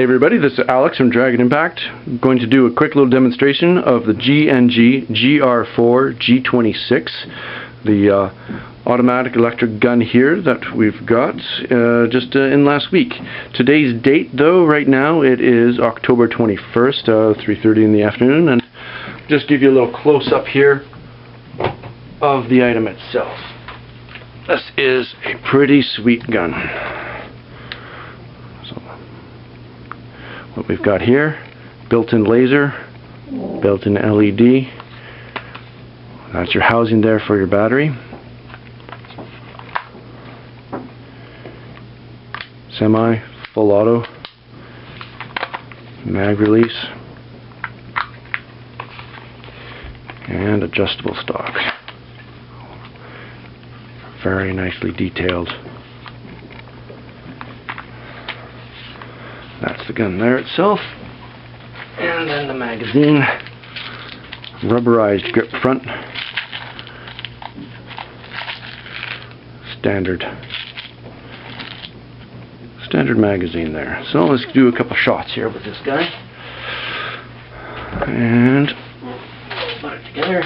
everybody, this is Alex from Dragon Impact. I'm going to do a quick little demonstration of the GR4 G26, the automatic electric gun here that we've got just in last week. Today's date though, right now, it is October 21st, 3:30 in the afternoon, and just give you a little close-up here of the item itself. This is a pretty sweet gun. What we've got here, built-in laser, built-in LED. That's your housing there for your battery. Semi, full auto, mag release, and adjustable stock. Very nicely detailed. That's the gun there itself, and then the magazine, rubberized grip front, standard magazine there. So let's do a couple shots here with this guy, and put it together,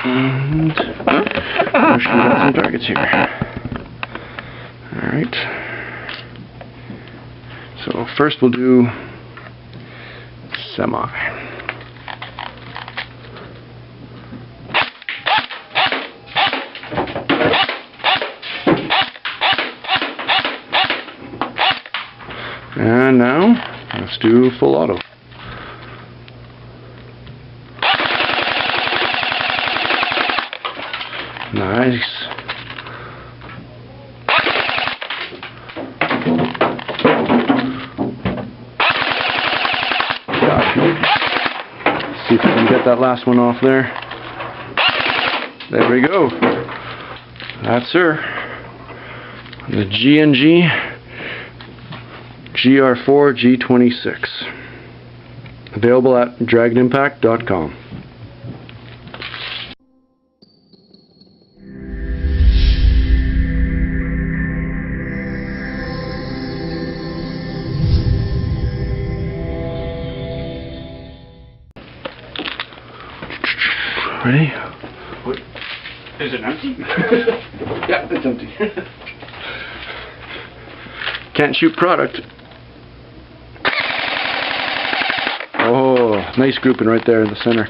and we've got some targets here. Alright, so first we'll do semi. And now, let's do full auto. Nice. See if we can get that last one off there. There we go. That's her. The G&G GR4 G26. Available at dragonimpact.com. Ready? What? Is it empty? Yeah, it's empty. Can't shoot product. Oh, nice grouping right there in the center.